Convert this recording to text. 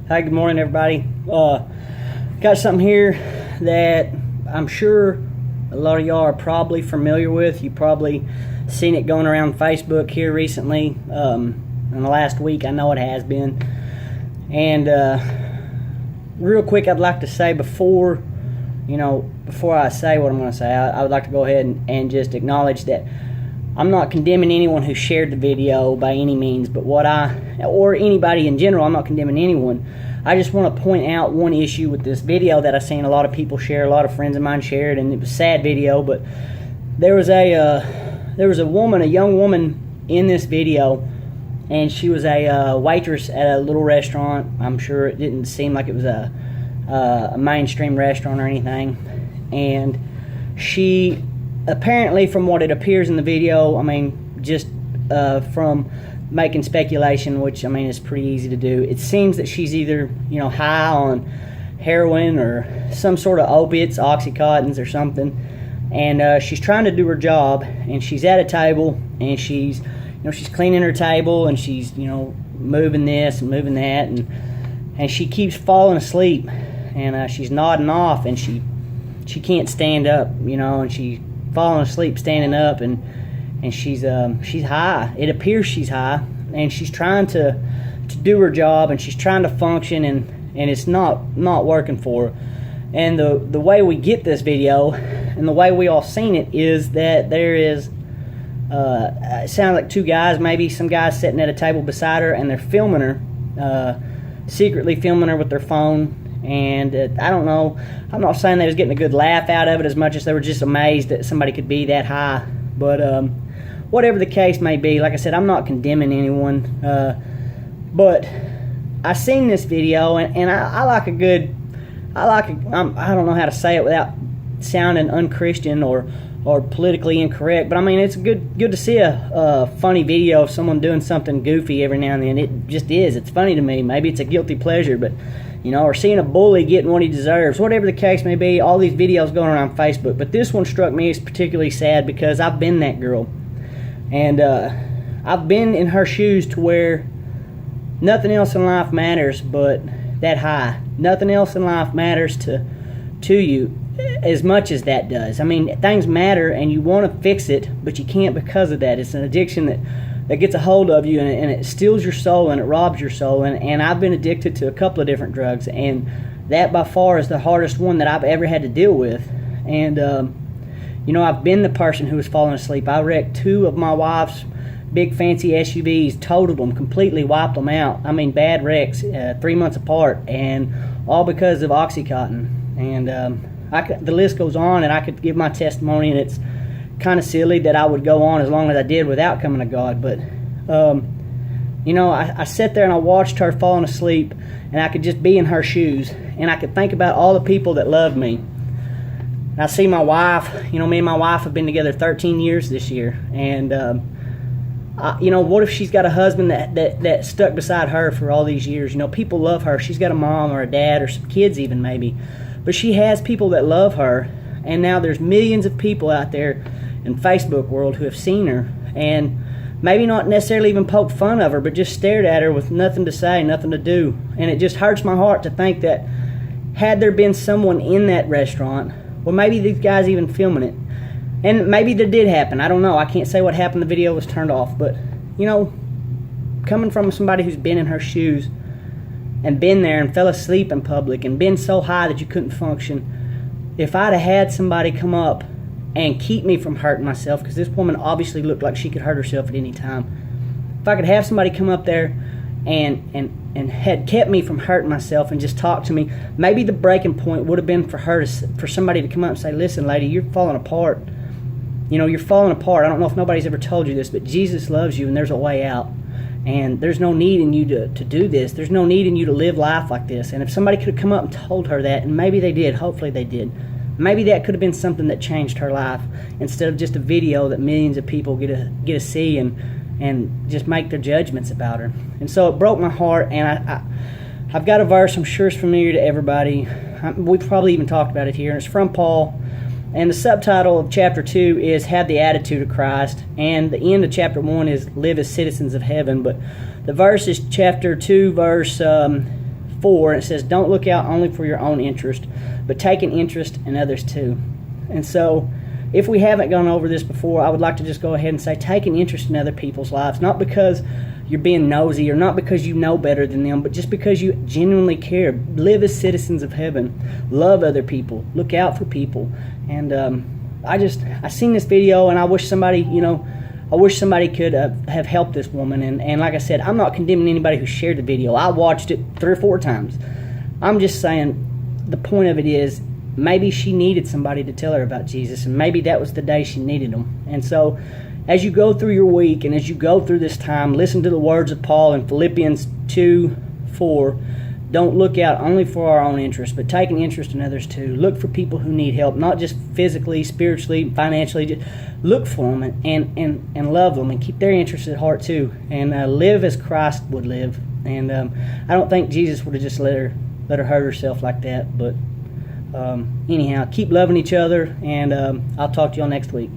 Hi, good morning, everybody. Got something here that I'm sure a lot of y'all are probably familiar with. You probably seen it going around Facebook here recently. In the last week, I know it has been. And real quick, I'd like to say before I say what I'm going to say, I would like to go ahead and just acknowledge that I'm not condemning anyone who shared the video by any means, but or anybody in general. I'm not condemning anyone. I just want to point out one issue with this video that I've seen a lot of people share, a lot of friends of mine shared, and it was a sad video, but there was a woman, a young woman in this video, and she was a waitress at a little restaurant. I'm sure it didn't seem like it was a mainstream restaurant or anything, and she apparently, from what it appears in the video, just from making speculation, which is pretty easy to do, it seems that she's either high on heroin or some sort of opiates, oxycontins or something, and she's trying to do her job, and she's at a table, and she's cleaning her table, and she's moving this and moving that, and she keeps falling asleep, and she's nodding off, and she can't stand up, and she's falling asleep standing up, and she's high. It appears she's high, and she's trying to do her job, and she's trying to function, and it's not working for her. And the way we get this video, and the way we all seen it, is that there is it sounds like two guys, maybe some guys sitting at a table beside her, and they're filming her, secretly filming her with their phone. And I don't know, I'm not saying they was getting a good laugh out of it as much as they were just amazed that somebody could be that high. But whatever the case may be, like I said, I'm not condemning anyone. But I seen this video, and I like a good, I don't know how to say it without sounding unchristian or politically incorrect, but it's good to see a funny video of someone doing something goofy every now and then. It just is. It's funny to me. Maybe it's a guilty pleasure, but or seeing a bully getting what he deserves, whatever the case may be. All these videos going around Facebook, but this one struck me as particularly sad because I've been that girl, and I've been in her shoes to where nothing else in life matters but that high. Nothing else in life matters to you as much as that does. Things matter, and you want to fix it, but you can't because of that. It's an addiction that gets a hold of you, and it steals your soul, and it robs your soul. And I've been addicted to a couple of different drugs, and that by far is the hardest one that I've ever had to deal with. And I've been the person who was falling asleep. I wrecked two of my wife's big fancy SUVs, totaled them, completely wiped them out. Bad wrecks, 3 months apart, and all because of Oxycontin. And the list goes on, and I could give my testimony, and it's kind of silly that I would go on as long as I did without coming to God. But I sat there and I watched her falling asleep, and I could just be in her shoes, and I could think about all the people that love me. And I see my wife. Me and my wife have been together 13 years this year, and what if she's got a husband that stuck beside her for all these years? People love her. She's got a mom or a dad or some kids even maybe, but she has people that love her. And now there's millions of people out there in Facebook world who have seen her, and maybe not necessarily even poked fun of her, but just stared at her with nothing to say, nothing to do. And it just hurts my heart to think that had there been someone in that restaurant, or maybe these guys even filming it, and maybe that did happen, I don't know, I can't say what happened, the video was turned off, but coming from somebody who's been in her shoes and been there and fell asleep in public and been so high that you couldn't function, if I'd have had somebody come up and keep me from hurting myself, because this woman obviously looked like she could hurt herself at any time, if I could have somebody come up there and had kept me from hurting myself and just talk to me, maybe the breaking point would have been for somebody to come up and say, listen, lady, you're falling apart. You're falling apart. I don't know if nobody's ever told you this, but Jesus loves you, and there's a way out. And there's no need in you to do this. There's no need in you to live life like this. And if somebody could have come up and told her that, and maybe they did, hopefully they did, maybe that could have been something that changed her life, instead of just a video that millions of people get to see and just make their judgments about her. And so it broke my heart, and I've got a verse I'm sure is familiar to everybody. We've probably even talked about it here, and it's from Paul. And the subtitle of chapter 2 is Have the Attitude of Christ. And the end of chapter 1 is Live as Citizens of Heaven. But the verse is chapter 2, verse 4, and it says, don't look out only for your own interest, but take an interest in others too. And so, if we haven't gone over this before, I would like to just go ahead and say, take an interest in other people's lives, not because you're being nosy or not because you know better than them, but just because you genuinely care. Live as citizens of heaven. Love other people. Look out for people. And I seen this video, and I wish somebody, could have helped this woman. And like I said, I'm not condemning anybody who shared the video. I watched it 3 or 4 times. I'm just saying the point of it is, maybe she needed somebody to tell her about Jesus, and maybe that was the day she needed him. And so, as you go through your week and as you go through this time, listen to the words of Paul in Philippians 2:4. Don't look out only for our own interest, but take an interest in others too. Look for people who need help, not just physically, spiritually, financially. Just look for them and love them and keep their interests at heart too. And live as Christ would live. And I don't think Jesus would have just let her hurt herself like that. But anyhow, keep loving each other, and I'll talk to y'all next week.